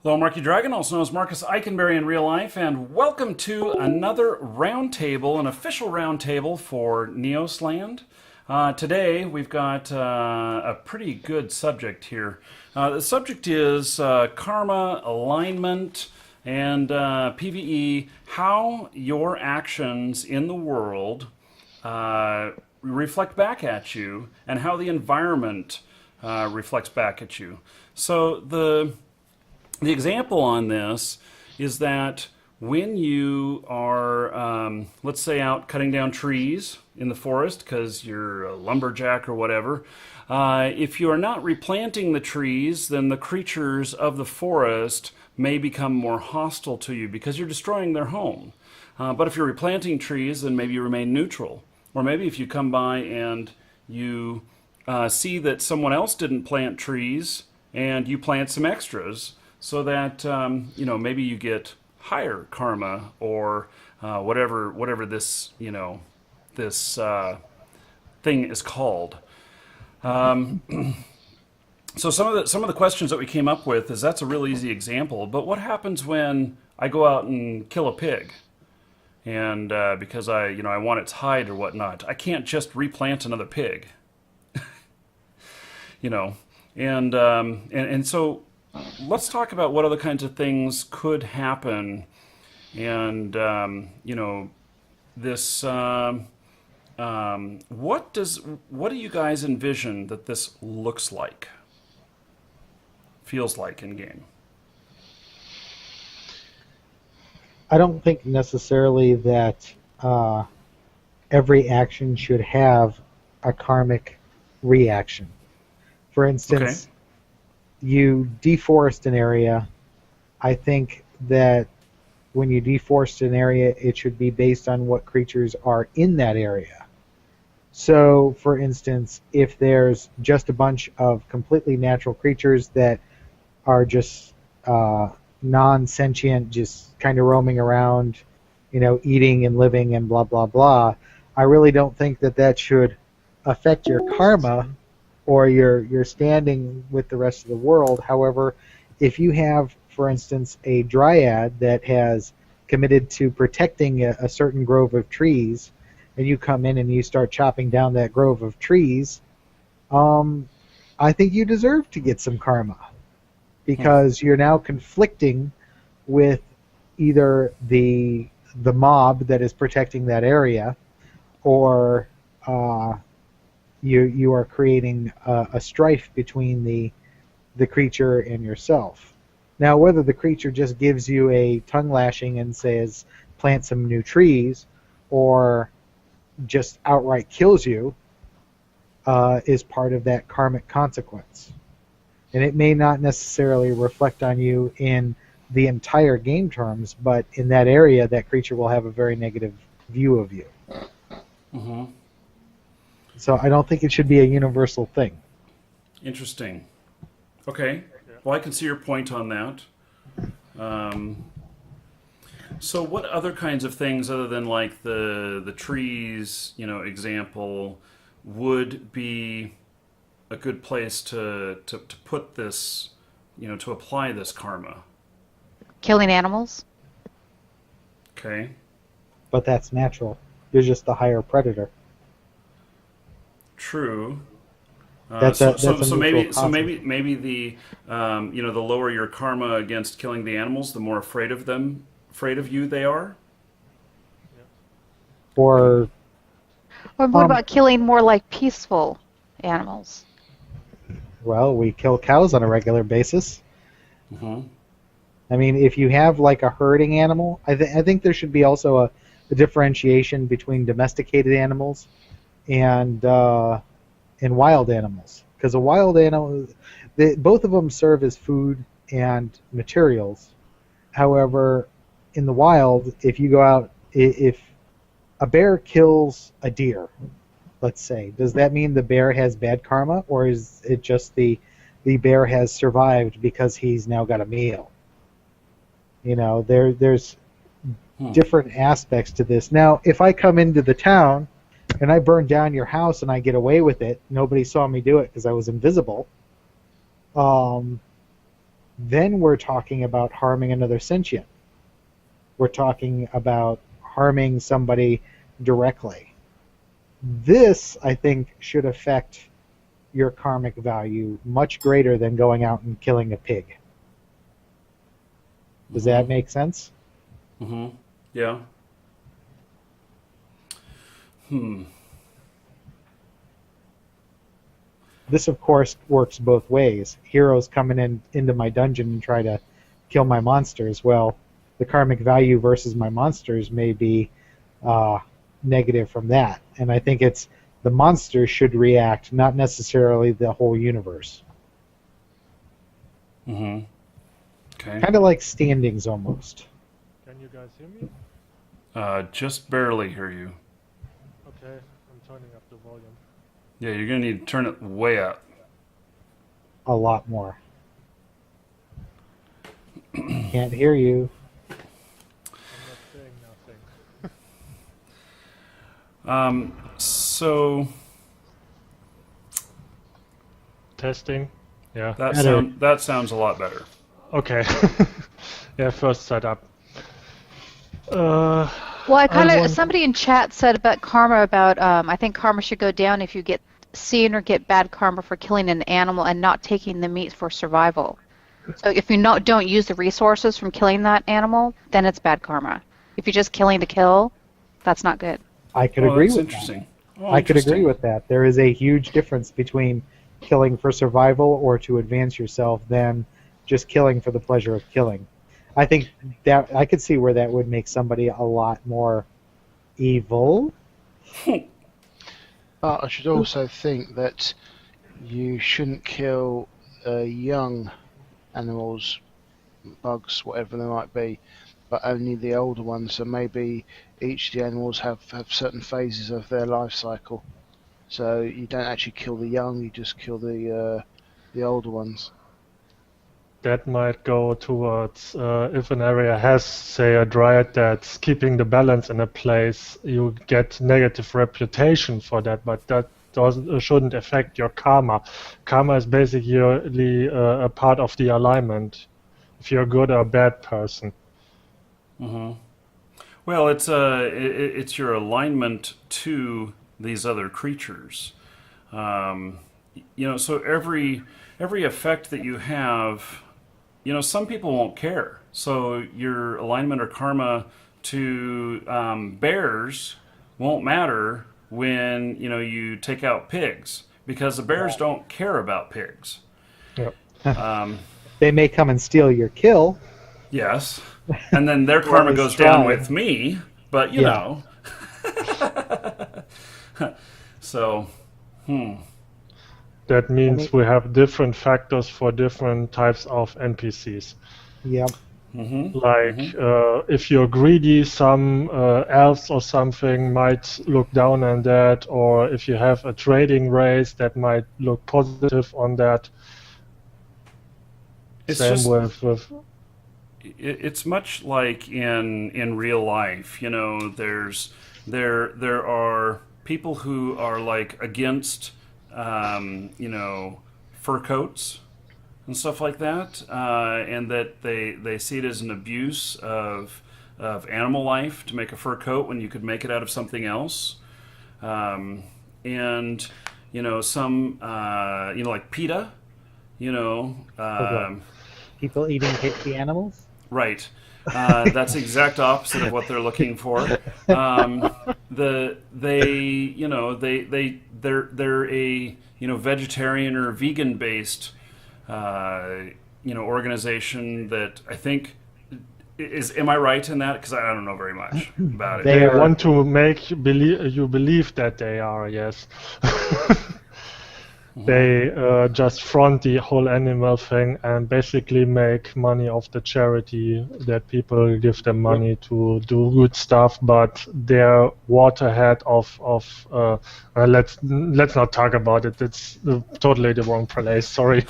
Hello, Marky Dragon, also known as Marcus Eikenberry in real life, and welcome to another roundtable, an official roundtable for Neosland. Today, we've got a pretty good subject here. The subject is karma, alignment, and PvE, how your actions in the world reflect back at you, and how the environment reflects back at you. So the example on this is that when you are, let's say, out cutting down trees in the forest because you're a lumberjack or whatever, if you are not replanting the trees, then the creatures of the forest may become more hostile to you because you're destroying their home. But if you're replanting trees, then maybe you remain neutral. Or maybe if you come by and you see that someone else didn't plant trees and you plant some extras, so that maybe you get higher karma or whatever this this thing is called. So some of the questions that we came up with is that's a real easy example. But what happens when I go out and kill a pig, and because I want its hide or whatnot, I can't just replant another pig, and so. Let's talk about what other kinds of things could happen, and this. What do you guys envision that this looks like, feels like in game? I don't think necessarily that every action should have a karmic reaction. For instance. Okay. You deforest an area. I think that when you deforest an area, it should be based on what creatures are in that area. So, for instance, if there's just a bunch of completely natural creatures that are just non-sentient, just kind of roaming around, eating and living and blah, blah, blah, I really don't think that that should affect your karma or your standing with the rest of the world. However, if you have, for instance, a dryad that has committed to protecting a certain grove of trees, and you come in and you start chopping down that grove of trees, I think you deserve to get some karma, because you're now conflicting with either the mob that is protecting that area, or you are creating a strife between the creature and yourself. Now, whether the creature just gives you a tongue lashing and says plant some new trees, or just outright kills you, is part of that karmic consequence. And it may not necessarily reflect on you in the entire game terms, but in that area, that creature will have a very negative view of you. Mm-hmm. So I don't think it should be a universal thing. Interesting. Okay. Well, I can see your point on that. So what other kinds of things, other than like the trees, example, would be a good place to put this, to apply this karma? Killing animals. Okay. But that's natural. You're just the higher predator. True. That's a maybe concept. maybe the the lower your karma against killing the animals, the more afraid of you they are. Or What about killing more like peaceful animals? well, we kill cows on a regular basis. Mm-hmm. I mean, if you have like a herding animal, I think there should be also a differentiation between domesticated animals and wild animals, because a wild animal, both of them serve as food and materials. However, in the wild, if you go out, if a bear kills a deer, let's say, does that mean the bear has bad karma, or is it just the bear has survived because he's now got a meal? There's different aspects to this. Now, if I come into the town and I burn down your house and I get away with it, nobody saw me do it because I was invisible, then we're talking about harming another sentient. We're talking about harming somebody directly. This, I think, should affect your karmic value much greater than going out and killing a pig. Does that make sense? Mm-hmm. Yeah. This, of course, works both ways. Heroes coming into my dungeon and try to kill my monsters. Well, the karmic value versus my monsters may be negative from that. And I think it's the monsters should react, not necessarily the whole universe. Mm-hmm. Okay. Kind of like standings almost. Can you guys hear me? Just barely hear you. Okay, I'm turning up the volume. Yeah, you're going to need to turn it way up. A lot more. Can't hear you. I'm not saying nothing. So Testing. Yeah. that sounds a lot better. Okay. Yeah, first setup. Well, somebody in chat said about karma about I think karma should go down if you get seen or get bad karma for killing an animal and not taking the meat for survival. So if you don't use the resources from killing that animal, then it's bad karma. If you're just killing to kill, that's not good. I could agree that's with interesting. that. Oh, I could interesting. agree with that. There is a huge difference between killing for survival or to advance yourself than just killing for the pleasure of killing. I think that I could see where that would make somebody a lot more evil. But I should also think that you shouldn't kill young animals, bugs, whatever they might be, but only the older ones. So maybe each of the animals have certain phases of their life cycle. So you don't actually kill the young, you just kill the older ones. That might go towards if an area has, say, a dryad that's keeping the balance in a place, you get negative reputation for that, but that shouldn't affect your karma. Karma is basically a part of the alignment, if you're a good or a bad person. Mm-hmm. Well, it's your alignment to these other creatures. So every effect that you have, some people won't care. So your alignment or karma to bears won't matter when you take out pigs, because the bears don't care about pigs. Yep. They may come and steal your kill. Yes, and then their karma goes down with me, but you know. So, That means we have different factors for different types of NPCs. Yep. Mm-hmm. Like, if you're greedy, some elves or something might look down on that, or if you have a trading race, that might look positive on that. It's Same just, with it's much like in real life. There are people who are like against fur coats and stuff like that, and that they see it as an abuse of animal life to make a fur coat when you could make it out of something else. And some like PETA, People eating tasty animals? right. That's the exact opposite of what they're looking for. They're a vegetarian or vegan based organization that I think is. Am I right in that? Because I don't know very much about it. they want to make you believe that they are, yes. They just front the whole animal thing and basically make money off the charity that people give them money to do good stuff, but their waterhead of let's not talk about it. It's totally the wrong place. Sorry.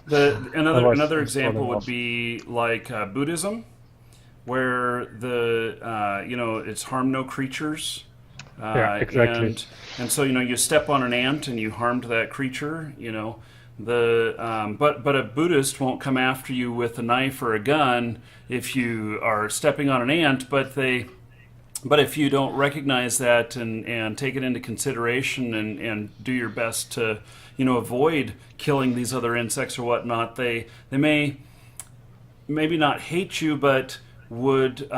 Another example would be like Buddhism, where it's harm no creatures. Yeah, exactly. And so you step on an ant and you harmed that creature. But a Buddhist won't come after you with a knife or a gun if you are stepping on an ant. But if you don't recognize that and take it into consideration and do your best to, avoid killing these other insects or whatnot, they may maybe not hate you, but would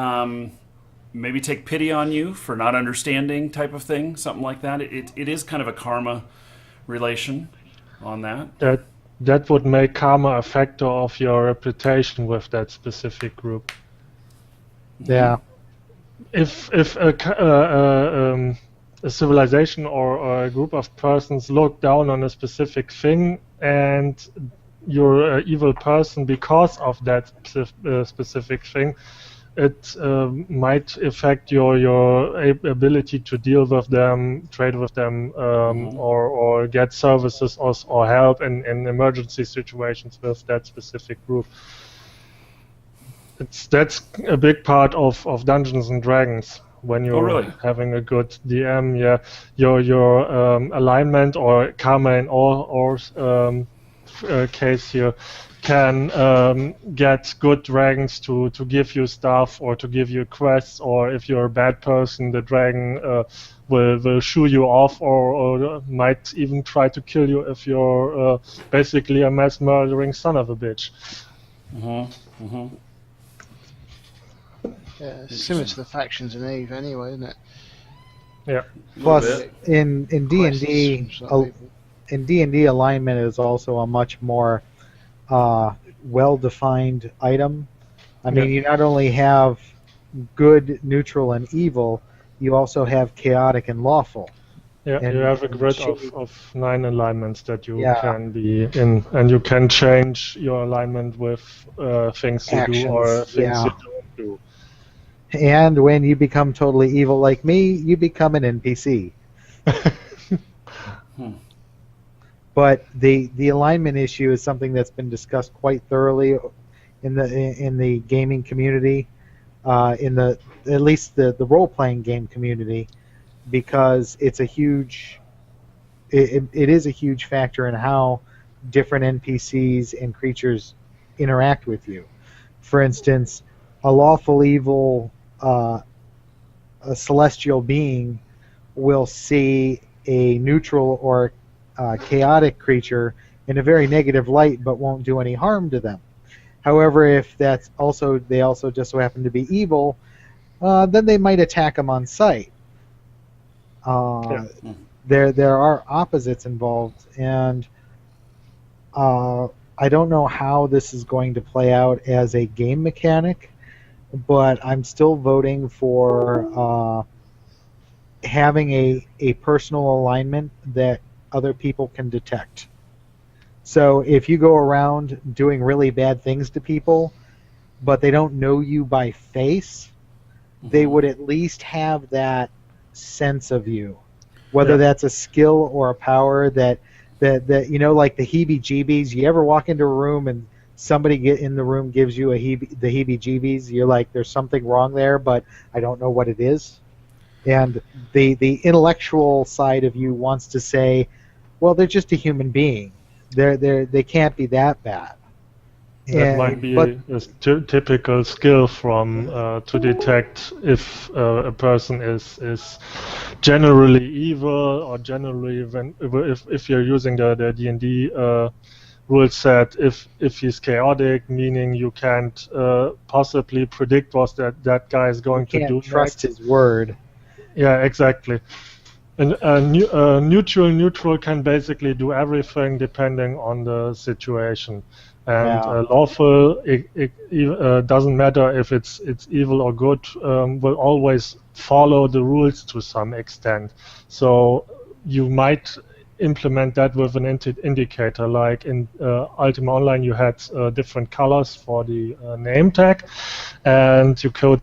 maybe take pity on you for not understanding, type of thing, something like that. It is kind of a karma relation on that. That would make karma a factor of your reputation with that specific group. Yeah. If a civilization or a group of persons look down on a specific thing and you're an evil person because of that specific thing, it might affect your ability to deal with them, trade with them, or get services or help in emergency situations with that specific group. That's a big part of Dungeons and Dragons. When you're having a good DM, your alignment or karma in or case here can get good dragons to give you stuff or to give you quests, or if you're a bad person, the dragon will shoo you off or might even try to kill you if you're basically a mass murdering son of a bitch. Yeah, similar to the factions in Eve anyway, isn't it? Yeah. Plus, in D&D, in D&D, alignment is also a much more well-defined item. I mean, you not only have good, neutral, and evil, you also have chaotic and lawful. Yeah, and you have a grid of 9 alignments that you can be in, and you can change your alignment with things you do or things you don't do. And when you become totally evil like me, you become an NPC. But the alignment issue is something that's been discussed quite thoroughly in the gaming community, at least the role playing game community, because it is a huge factor in how different NPCs and creatures interact with you. For instance, a lawful evil, a celestial being will see a neutral or chaotic creature in a very negative light, but won't do any harm to them. However, if they also just so happen to be evil, then they might attack them on sight. There are opposites involved, and I don't know how this is going to play out as a game mechanic, but I'm still voting for having a personal alignment that other people can detect. So if you go around doing really bad things to people, but they don't know you by face, they would at least have that sense of you, whether that's a skill or a power that like the heebie-jeebies. You ever walk into a room and somebody in the room gives you the heebie-jeebies? You're like, there's something wrong there, but I don't know what it is. And the intellectual side of you wants to say, well, they're just a human being. They can't be that bad. That might be a typical skill from to detect if a person is generally evil, or generally if you're using the D&D rule set, if he's chaotic, meaning you can't possibly predict what that guy is going to do. You can't trust his word. Yeah, exactly. And neutral can basically do everything depending on the situation. And lawful, it doesn't matter if it's evil or good, will always follow the rules to some extent. So you might implement that with an indicator, like in Ultima Online you had different colors for the name tag, and you could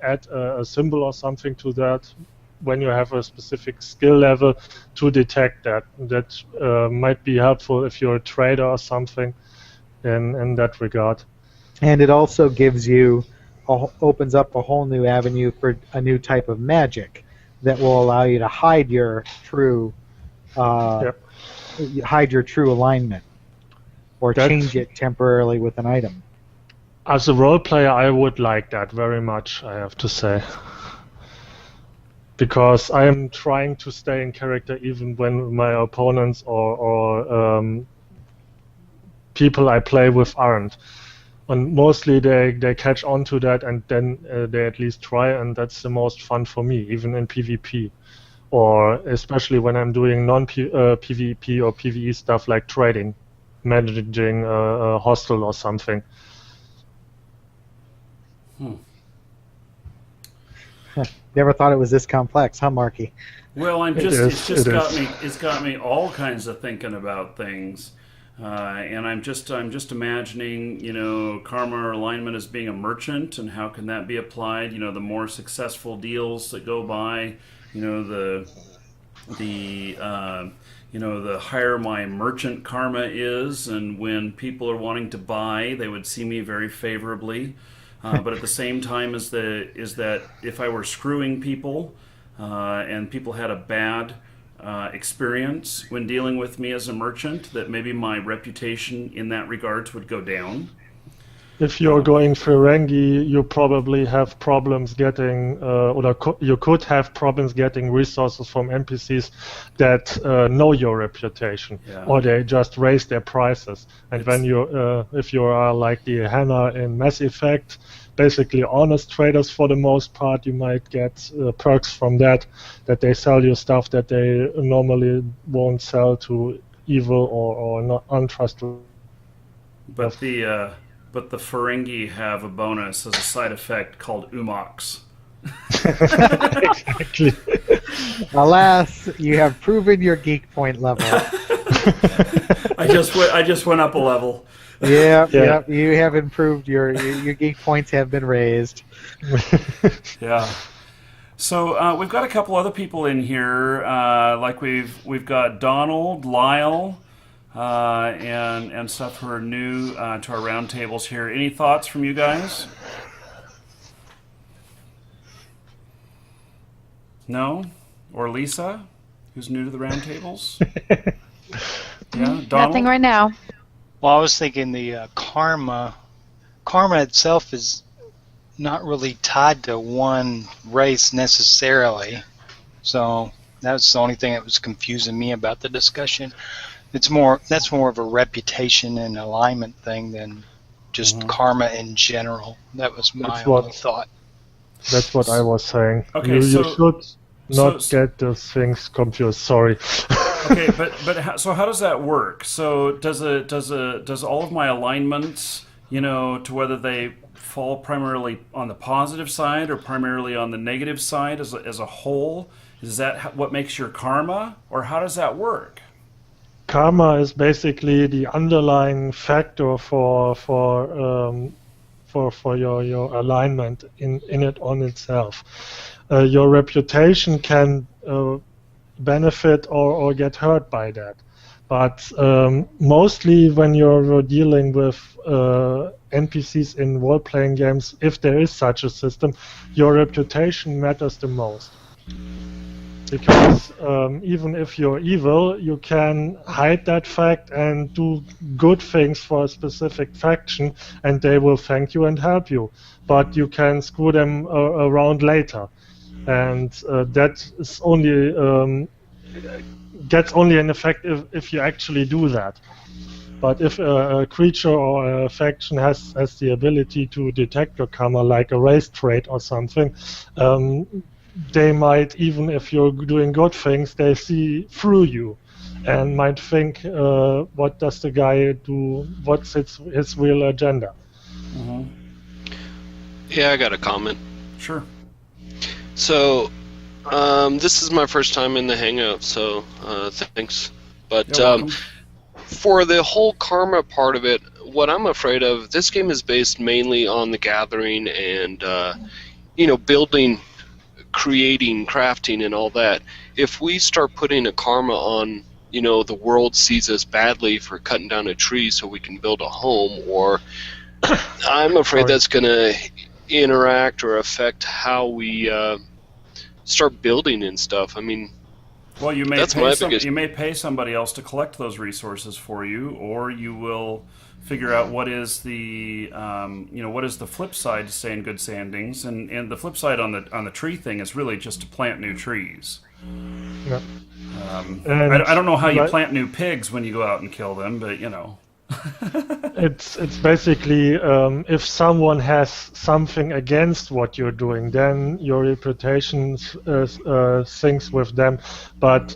add a symbol or something to that when you have a specific skill level to detect that. That might be helpful if you're a trader or something in that regard. And it also gives you, opens up a whole new avenue for a new type of magic that will allow you to hide your true hide your true alignment or That- change it temporarily with an item. As a role player, I would like that very much, I have to say. Because I am trying to stay in character even when my opponents or people I play with aren't. And mostly they catch on to that, and then they at least try, and that's the most fun for me, even in PvP. Or especially when I'm doing non-PvP or PvE stuff like trading, managing a hostel or something. Never thought it was this complex, huh, Marky? Well, It it's got me all kinds of thinking about things. And I'm just imagining, karma or alignment as being a merchant, and how can that be applied? The more successful deals that go by, the higher my merchant karma is, and when people are wanting to buy, they would see me very favorably. But at the same time, is that if I were screwing people, and people had a bad experience when dealing with me as a merchant, that maybe my reputation in that regards would go down. If you're going Ferengi, you probably have problems getting, you could have problems getting resources from NPCs that know your reputation, or they just raise their prices. And when if you are like the Hannah in Mass Effect, basically honest traders for the most part, you might get perks from that they sell you stuff that they normally won't sell to evil or not untrustworthy. But the Ferengi have a bonus as a side effect called Umox. Exactly. Alas, you have proven your geek point level. I just went up a level. Yeah. You have improved. Your geek points have been raised. Yeah. So we've got a couple other people in here. Like we've got Donald, Lyle, and stuff who are new to our roundtables here. Any thoughts from you guys? No? Or Lisa, who's new to the roundtables? Yeah, Donald? Nothing right now. Well, I was thinking the karma itself is not really tied to one race necessarily. So that's the only thing that was confusing me about the discussion. That's more of a reputation and alignment thing than just karma in general. That was my only thought. That's what I was saying. Okay, you should not get those things confused. Sorry. Okay, so how does that work? So does all of my alignments, to whether they fall primarily on the positive side or primarily on the negative side as a whole, is that what makes your karma, or how does that work? Karma is basically the underlying factor for your alignment in it on itself. Your reputation can benefit or get hurt by that. But mostly when you're dealing with NPCs in role-playing games, if there is such a system, your reputation matters the most. Because even if you're evil, you can hide that fact and do good things for a specific faction, and they will thank you and help you. But you can screw them around later. And that is only gets only an effect if you actually do that. But if a creature or a faction has the ability to detect your karma, like a race trait or something, they might, even if you're doing good things, they see through you and might think, what does the guy do? What's his real agenda? Mm-hmm. Yeah, I got a comment. Sure. So, this is my first time in the Hangout, so thanks. But for the whole karma part of it, what I'm afraid of, this game is based mainly on the gathering and, building, creating, crafting, and all that. If we start putting a karma on, the world sees us badly for cutting down a tree so we can build a home, or I'm afraid that's going to interact or affect how we start building and stuff. I mean, Well, you may That's pay my biggest. you may pay somebody else to collect those resources for you, or you will figure out what is the what is the flip side to stay in good standings, and the flip side on the tree thing is really just to plant new trees. Yeah. I don't know how you like- plant new pigs when you go out and kill them, but you know. It's basically if someone has something against what you're doing, then your reputation sinks with them. But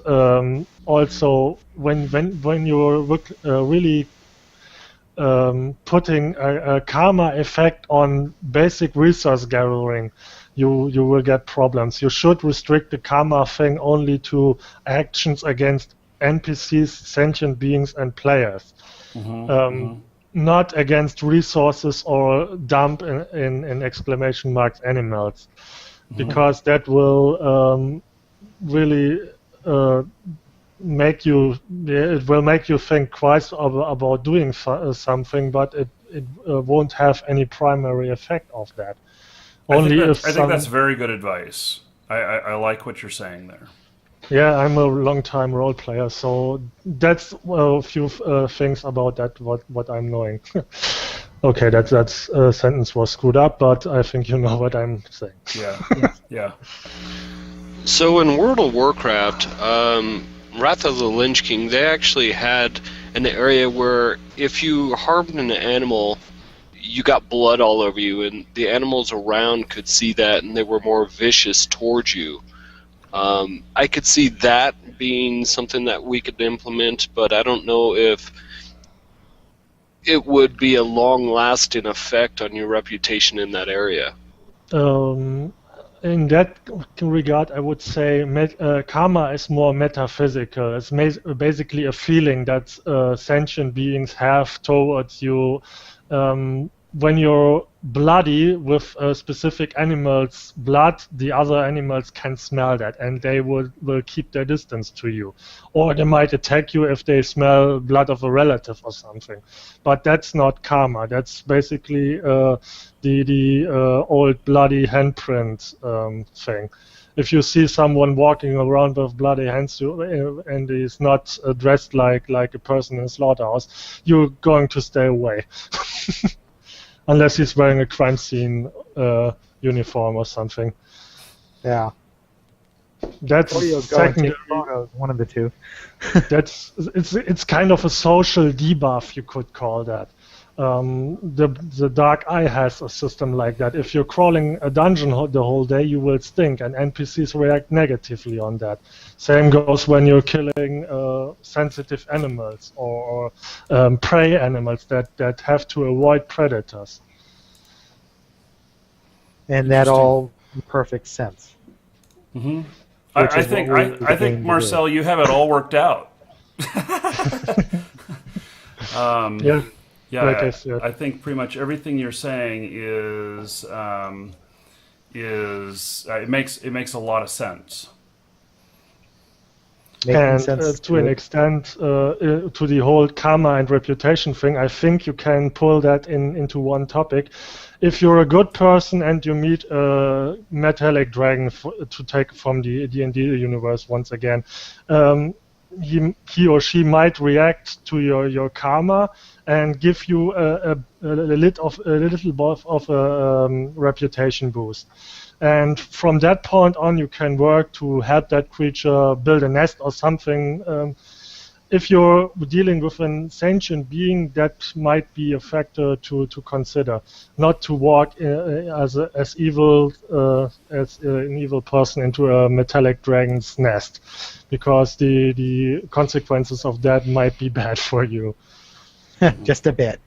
also when you're really putting a karma effect on basic resource gathering, you will get problems. You should restrict the karma thing only to actions against NPCs, sentient beings, and players. Not against resources or dump in exclamation marks animals, because that will really make you think twice about doing something, but it won't have any primary effect of that. I think that's very good advice. I like what you're saying there. Yeah, I'm a long-time role player, so that's a few things about that. What I'm knowing. Okay, that sentence was screwed up, but I think you know what I'm saying. Yeah. So in World of Warcraft, Wrath of the Lynch King, they actually had an area where if you harmed an animal, you got blood all over you, and the animals around could see that, and they were more vicious towards you. I could see that being something that we could implement, but I don't know if it would be a long-lasting effect on your reputation in that area. In that regard, I would say karma is more metaphysical. It's basically a feeling that sentient beings have towards you. When you're bloody with a specific animal's blood, the other animals can smell that, and they will keep their distance to you. Or they might attack you if they smell blood of a relative or something. But that's not karma. That's basically the old bloody handprint thing. If you see someone walking around with bloody hands and is not dressed like a person in a slaughterhouse, you're going to stay away. Unless he's wearing a crime scene uniform or something. Yeah. That's Or you'll go and take photos, one of the two. it's kind of a social debuff, you could call that. The Dark Eye has a system like that. If you're crawling a dungeon the whole day, you will stink, and NPCs react negatively on that. Same goes when you're killing sensitive animals or prey animals that have to avoid predators. And that all in perfect sense. Mm-hmm. I think Marcel, you have it all worked out. Yeah. Yeah, like I said. I think pretty much everything you're saying is it makes a lot of sense. And to an extent, to the whole karma and reputation thing, I think you can pull that into one topic. If you're a good person and you meet a metallic dragon, to take from the D&D universe once again, he or she might react to your karma and give you a little bit of a reputation boost. And from that point on, you can work to help that creature build a nest or something. If you're dealing with an sentient being, that might be a factor to consider. Not to walk as an evil person into a metallic dragon's nest, because the consequences of that might be bad for you. Just a bit.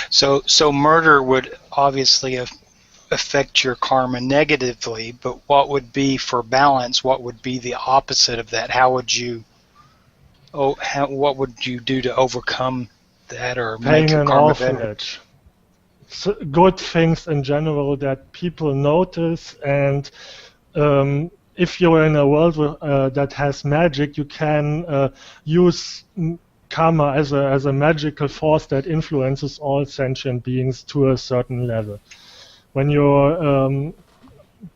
So murder would obviously affect your karma negatively, but what would be, for balance, what would be the opposite of that? What would you do to overcome that or make your karma better? So good things in general that people notice, and if you're in a world that has magic, you can use karma as a magical force that influences all sentient beings to a certain level. When you're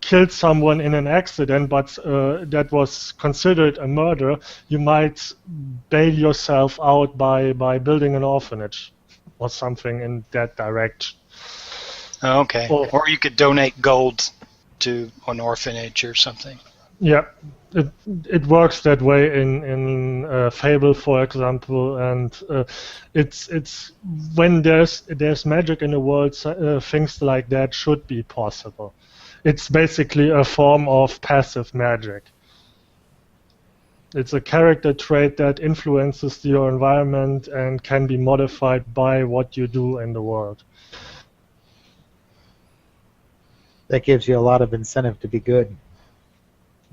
killed someone in an accident, but that was considered a murder, you might bail yourself out by building an orphanage or something in that direction. Okay. Or you could donate gold to an orphanage or something. Yeah, it works that way in Fable, for example, and it's when there's magic in the world, things like that should be possible. It's basically a form of passive magic. It's a character trait that influences your environment and can be modified by what you do in the world. That gives you a lot of incentive to be good.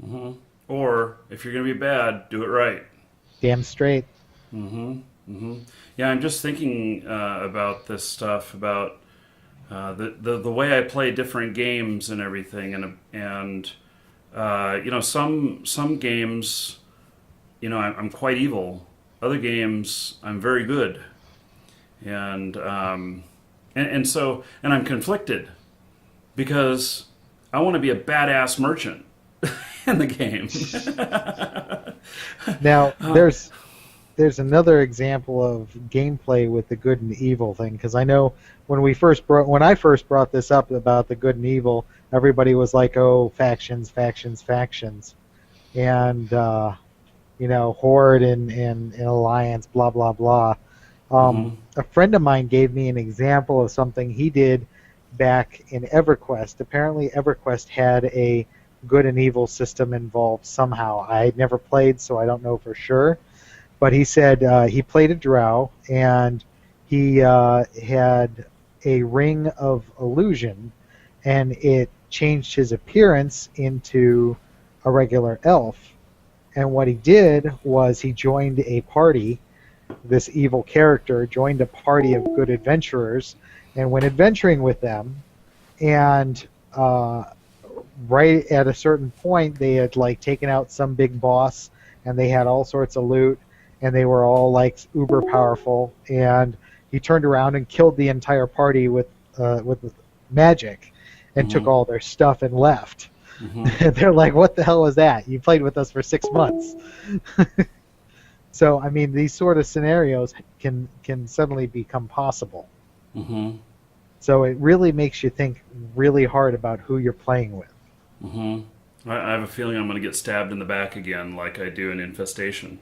Mm-hmm. Or if you're going to be bad, do it right. Damn straight. Mm-hmm. Mm-hmm. Yeah, I'm just thinking about this stuff, about the way I play different games and everything, and you know, some games, you know, I'm quite evil. Other games, I'm very good, and so I'm conflicted because I want to be a badass merchant in the game. Now, there's another example of gameplay with the good and evil thing, because I know when I first brought this up about the good and evil, everybody was like, "Oh, factions, factions, factions," and you know, Horde and Alliance, blah blah blah. A friend of mine gave me an example of something he did back in EverQuest. Apparently, EverQuest had a good and evil system involved somehow. I had never played, so I don't know for sure. But he said he played a drow, and he had a ring of illusion, and it changed his appearance into a regular elf. And what he did was he joined a party. This evil character joined a party of good adventurers and went adventuring with them. And right at a certain point, they had like taken out some big boss, and they had all sorts of loot, and they were all like uber powerful. And he turned around and killed the entire party with magic, and took all their stuff and left. They're like, "What the hell was that? You played with us for 6 months." So I mean, these sort of scenarios can suddenly become possible. So it really makes you think really hard about who you're playing with. I have a feeling I'm going to get stabbed in the back again, like I do in Infestation.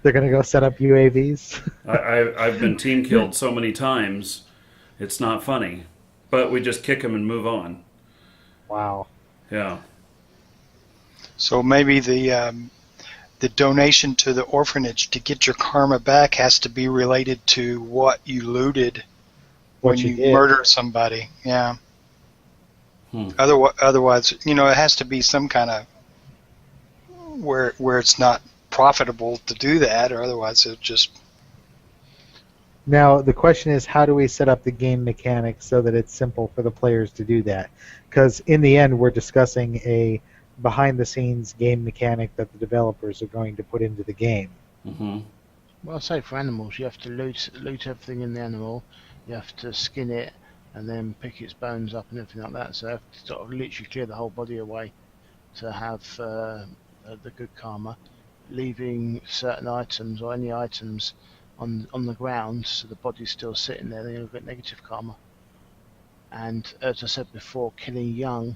They're going to go set up UAVs. I've been team killed so many times, it's not funny. But we just kick them and move on. Wow. Yeah. So maybe the donation to the orphanage to get your karma back has to be related to what you looted when you murdered somebody. Yeah. Otherwise, you know, it has to be some kind of where it's not profitable to do that, or otherwise it just. Now the question is, how do we set up the game mechanics so that it's simple for the players to do that? Because in the end, we're discussing a behind-the-scenes game mechanic that the developers are going to put into the game. Well, say for animals, you have to loot everything in the animal. You have to skin it and then pick its bones up and everything like that. So you have to sort of literally clear the whole body away to have the good karma, leaving certain items or any items on the ground, so the body's still sitting there. Then you'll get negative karma. And as I said before, killing young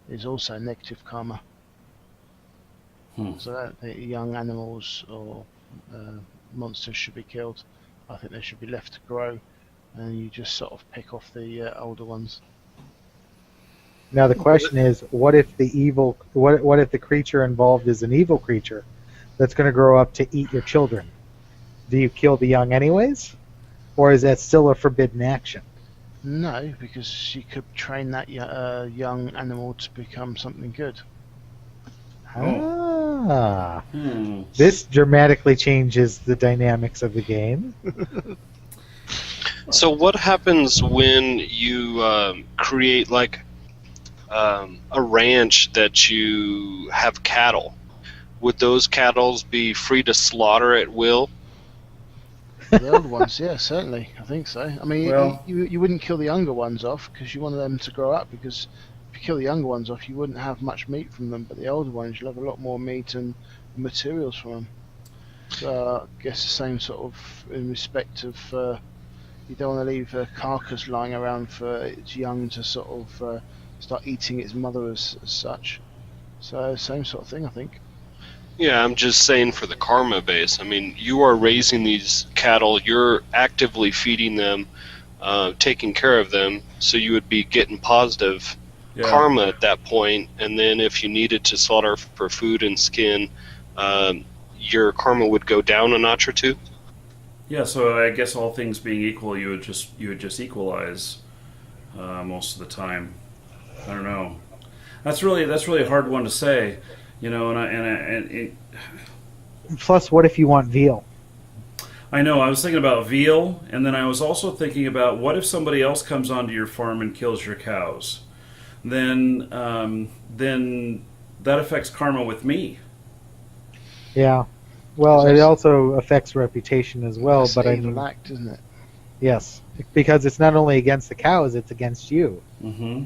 is also negative karma. So I don't think young animals or monsters should be killed. I think they should be left to grow, and you just sort of pick off the older ones. Now the question is, what if the creature involved is an evil creature that's going to grow up to eat your children? Do you kill the young anyways, or is that still a forbidden action? No, because you could train that young animal to become something good. This dramatically changes the dynamics of the game. So what happens when you create like a ranch that you have cattle? Would those cattle be free to slaughter at will? The older ones, yeah, certainly. I think so. I mean, Well- you wouldn't kill the younger ones off because you wanted them to grow up. Because if you kill the younger ones off, you wouldn't have much meat from them. But the older ones, you'll have a lot more meat and materials from them. So I guess the same sort of in respect of you don't want to leave a carcass lying around for its young to sort of start eating its mother as such. So same sort of thing, I think. Yeah, I'm just saying for the karma base. I mean, you are raising these cattle, you're actively feeding them, taking care of them, so you would be getting positive karma at that point. And then if you needed to slaughter for food and skin, your karma would go down a notch or two. Yeah, so I guess all things being equal, you would just equalize most of the time. I don't know. That's really a hard one to say, you know. Plus, what if you want veal? I know. I was thinking about veal, and then I was also thinking about what if somebody else comes onto your farm and kills your cows? Then that affects karma with me. Yeah. Well, it also affects reputation as well. That's But an I evil mean, act, isn't it? yes, because it's not only against the cows; it's against you. Mm-hmm.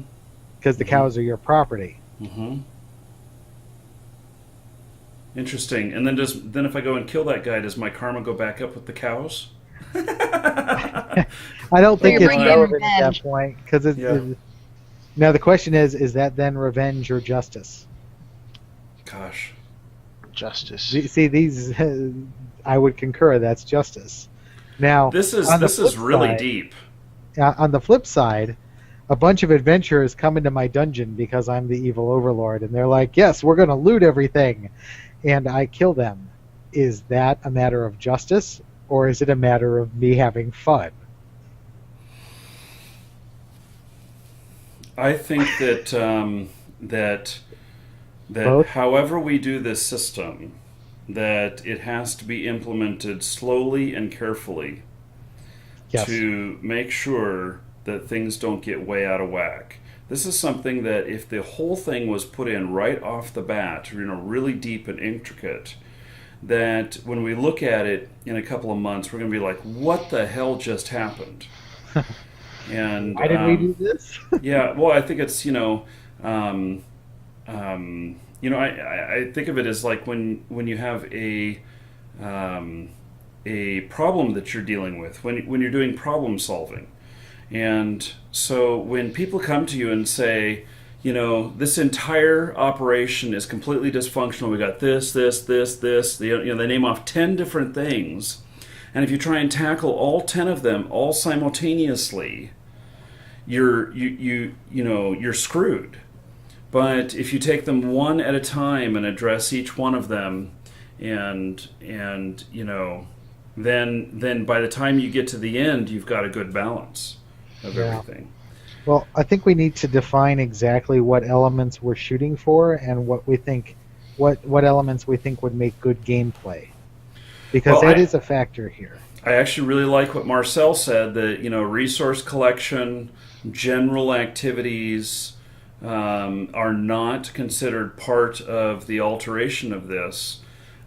Because the cows are your property. Mm-hmm. Interesting. And then if I go and kill that guy, does my karma go back up with the cows? I don't think you're it's bringing relevant at that revenge. point. Because Yeah. now the question is that then revenge or justice? Gosh. Justice. See, these I would concur. That's justice. Now This is on the this is flip really side- deep. On the flip side, a bunch of adventurers come into my dungeon because I'm the evil overlord, and they're like, "Yes, we're going to loot everything," and I kill them. Is that a matter of justice, or is it a matter of me having fun? I think that that Both? however we do this system, that it has to be implemented slowly and carefully Yes. to make sure that things don't get way out of whack. This is something that if the whole thing was put in right off the bat, really deep and intricate, that when we look at it in a couple of months, we're going to be like, what the hell just happened? And Why did we do this? yeah, well, I think it's, I think of it as like when you have a problem that you're dealing with, when you're doing problem solving. And so when people come to you and say, this entire operation is completely dysfunctional, we got this, they name off 10 different things. And if you try and tackle all 10 of them all simultaneously, you're screwed. But if you take them one at a time and address each one of them, and then by the time you get to the end, you've got a good balance of everything. Well, I think we need to define exactly what elements we're shooting for and what we think, what elements we think would make good gameplay, because that is a factor here. I actually really like what Marcel said, that resource collection, general activities are not considered part of the alteration of this.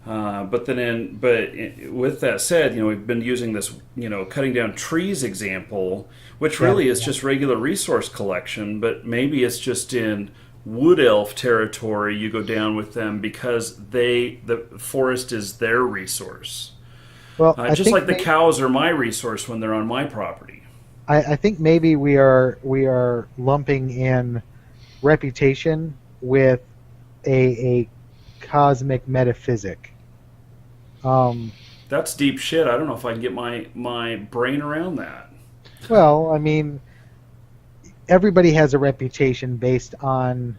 But with that said, we've been using this, cutting down trees example, which really is just regular resource collection, but maybe it's just in wood elf territory. You go down with them because the forest is their resource. Well, just like the cows are my resource when they're on my property. I think maybe we are lumping in reputation with a cosmic metaphysic. That's deep shit. I don't know if I can get my brain around that. Well, I mean, everybody has a reputation based on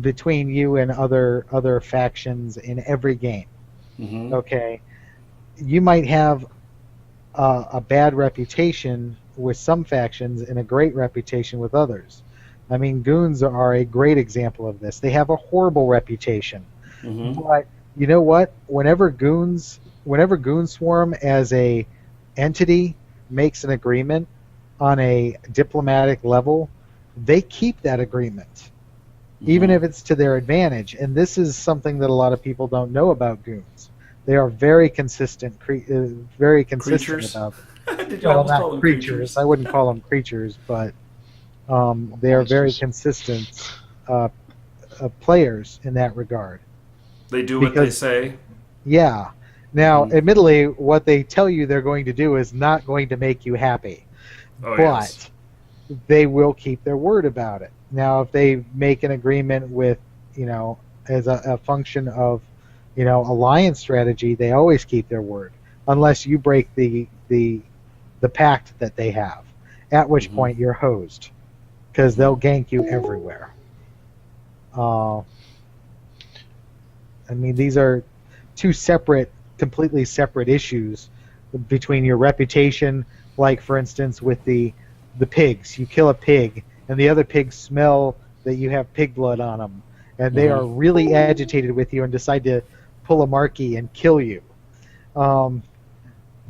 between you and other factions in every game. Mm-hmm. Okay, you might have a bad reputation with some factions and a great reputation with others. I mean, goons are a great example of this. They have a horrible reputation, but you know what? Whenever Goon Swarm as a entity makes an agreement on a diplomatic level, they keep that agreement, even if it's to their advantage. And this is something that a lot of people don't know about goons. They are very consistent, very consistent Creatures? about it. Did you Well, almost call not them creatures. creatures? I wouldn't call them creatures, but they are very consistent players in that regard. They do what they say. Yeah. Now, admittedly, what they tell you they're going to do is not going to make you happy, but yes. they will keep their word about it. Now, if they make an agreement with, as a function of, alliance strategy, they always keep their word, unless you break the pact that they have, at which point you're hosed, because they'll gank you everywhere. These are two completely separate issues between your reputation, like, for instance, with the pigs. You kill a pig, and the other pigs smell that you have pig blood on them, and they are really agitated with you and decide to pull a marquee and kill you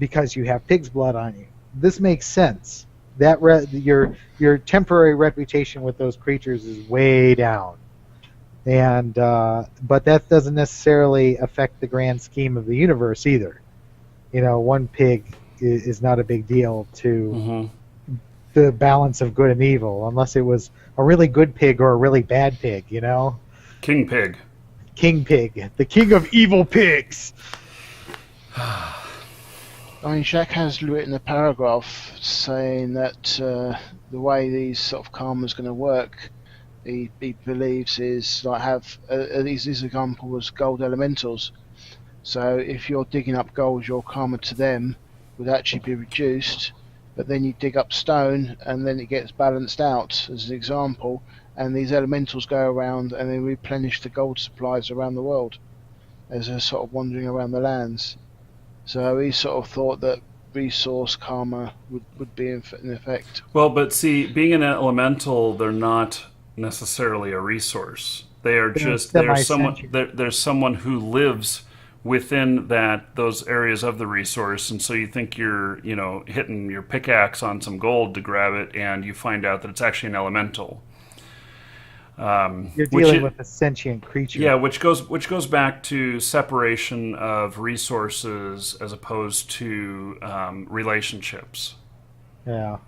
because you have pig's blood on you. This makes sense. That your temporary reputation with those creatures is way down, and but that doesn't necessarily affect the grand scheme of the universe either. One pig is not a big deal to the balance of good and evil, unless it was a really good pig or a really bad pig. King Pig. King Pig, the king of evil pigs. Jack has written a paragraph saying that the way these sort of karma is going to work, he believes is like have his example was gold elementals. So if you're digging up gold, your karma to them would actually be reduced, but then you dig up stone and then it gets balanced out as an example, and these elementals go around and they replenish the gold supplies around the world as they're sort of wandering around the lands. So he sort of thought that resource karma would be in effect. Well, but see, being an elemental, they're not necessarily a resource. There's someone who lives within those areas of the resource, and so you think you're hitting your pickaxe on some gold to grab it, and you find out that it's actually an elemental. You're dealing with a sentient creature. Yeah, which goes back to separation of resources as opposed to relationships. Yeah.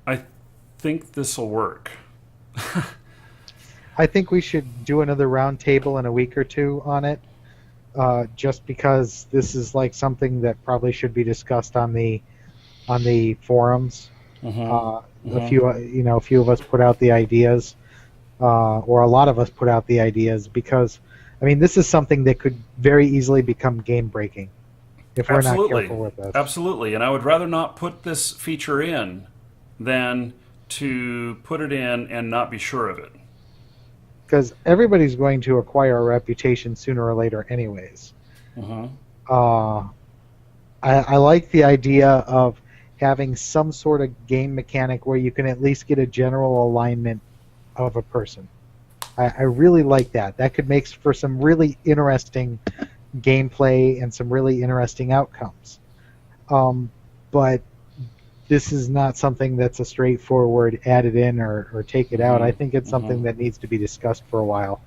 I think this will work. I think we should do another round table in a week or two on it, just because this is like something that probably should be discussed on the forums. A few of us put out the ideas, or a lot of us put out the ideas, because this is something that could very easily become game breaking if we're not careful with this. Absolutely, and I would rather not put this feature in than to put it in and not be sure of it. Because everybody's going to acquire a reputation sooner or later anyways. I like the idea of having some sort of game mechanic where you can at least get a general alignment of a person. I really like that. That could make for some really interesting gameplay and some really interesting outcomes. But this is not something that's a straightforward add it in or take it out. I think it's something that needs to be discussed for a while.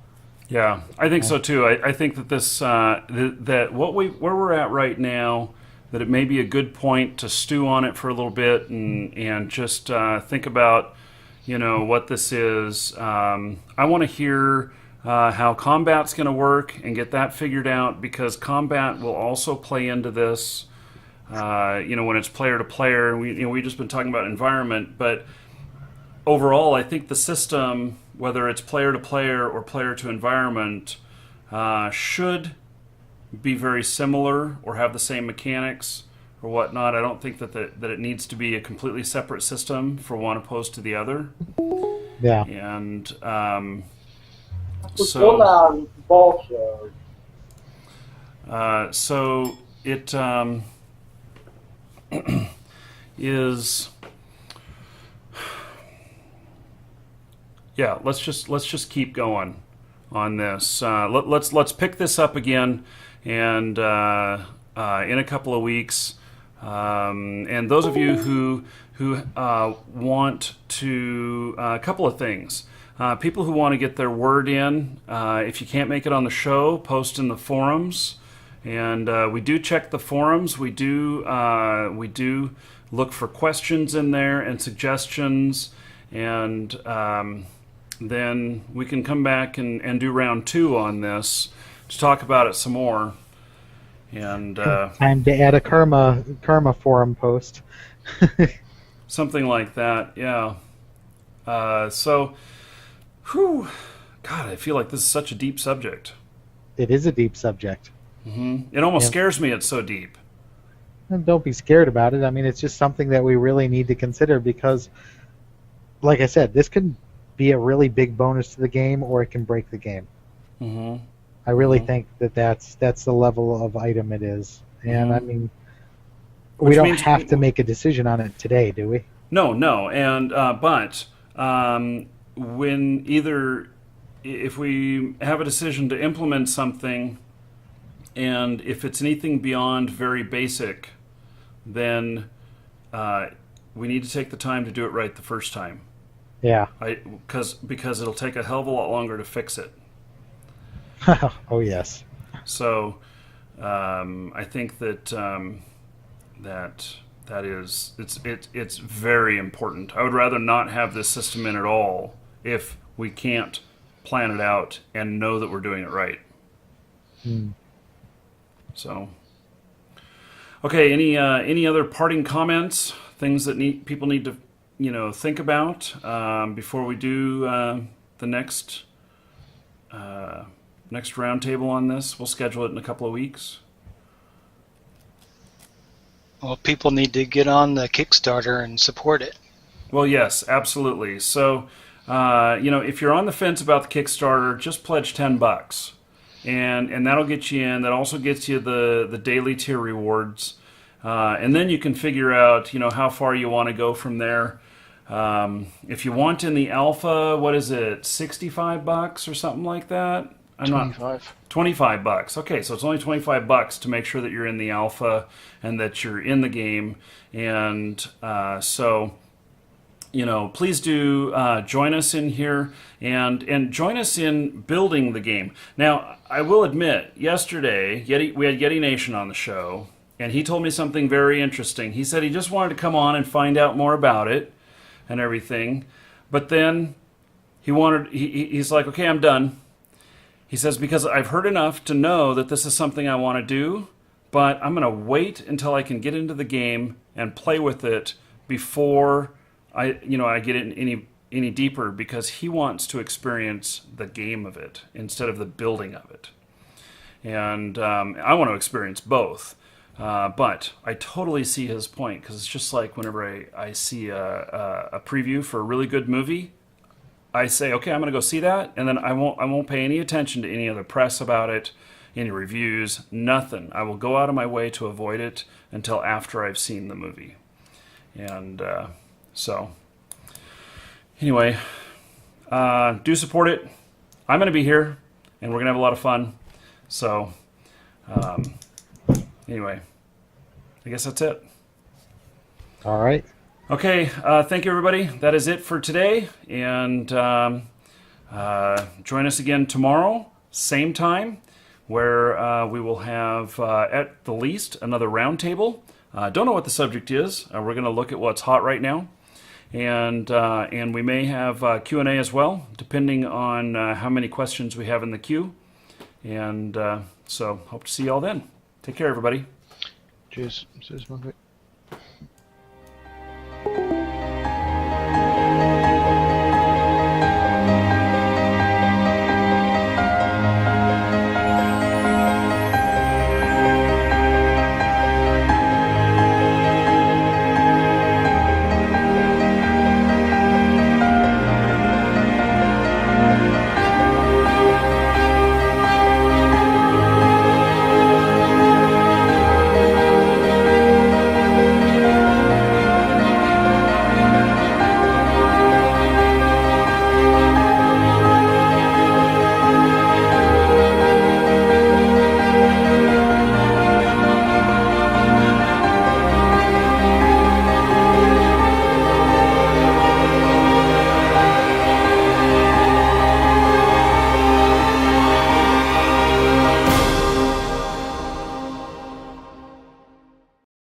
Yeah, I think so too. I think that this that where we're at right now, that it may be a good point to stew on it for a little bit and just think about what this is. I want to hear how combat's going to work and get that figured out, because combat will also play into this. When it's player to player, we just been talking about environment, but overall, I think the system, whether it's player to player or player to environment, should be very similar or have the same mechanics or whatnot. I don't think that it needs to be a completely separate system for one opposed to the other. Yeah. And so it is. Yeah, let's just keep going on this. Let's pick this up again, and in a couple of weeks. And those of you who want to, a couple of things. People who want to get their word in, if you can't make it on the show, post in the forums. And we do check the forums. We do look for questions in there and suggestions. And then we can come back and do round 2 on this to talk about it some more. And time to add a karma forum post. Something like that, yeah. So, whew, God, I feel like this is such a deep subject. It is a deep subject. It almost scares me. It's so deep. And don't be scared about it. I mean, it's just something that we really need to consider because, like I said, this can be a really big bonus to the game, or it can break the game. I really think that's the level of item it is. And I mean, we don't have to make a decision on it today, do we? No. And but when if we have a decision to implement something, and if it's anything beyond very basic, then we need to take the time to do it right the first time. Yeah. Because it'll take a hell of a lot longer to fix it. Oh yes. So I think that it's very important. I would rather not have this system in at all if we can't plan it out and know that we're doing it right. So, okay. Any other parting comments? Things that people need to think about before we do the next roundtable on this. We'll schedule it in a couple of weeks. Well, people need to get on the Kickstarter and support it. Well, yes, absolutely. So, if you're on the fence about the Kickstarter, just pledge $10, and that'll get you in. That also gets you the daily tier rewards, and then you can figure out how far you want to go from there. If you want in the alpha, what is it, $65 or something like that? $25. Okay, so it's only $25 to make sure that you're in the alpha and that you're in the game. And so, please do join us in here and join us in building the game. Now, I will admit, yesterday we had Yeti Nation on the show, and he told me something very interesting. He said he just wanted to come on and find out more about it and everything, but then he's like, okay, I'm done. He says, because I've heard enough to know that this is something I want to do, but I'm going to wait until I can get into the game and play with it before I get in any deeper, because he wants to experience the game of it instead of the building of it. And I want to experience both. But I totally see his point, because it's just like whenever I see a preview for a really good movie, I say, okay, I'm going to go see that, and then I won't pay any attention to any other press about it, any reviews, nothing. I will go out of my way to avoid it until after I've seen the movie. And so, anyway, do support it. I'm going to be here, and we're going to have a lot of fun. So, anyway, I guess that's it. All right. Okay, thank you, everybody. That is it for today. And join us again tomorrow, same time, where we will have, at the least, another roundtable. Don't know what the subject is. We're going to look at what's hot right now. And we may have Q&A as well, depending on how many questions we have in the queue. And so hope to see you all then. Take care, everybody. Cheers. Cheers, Margaret.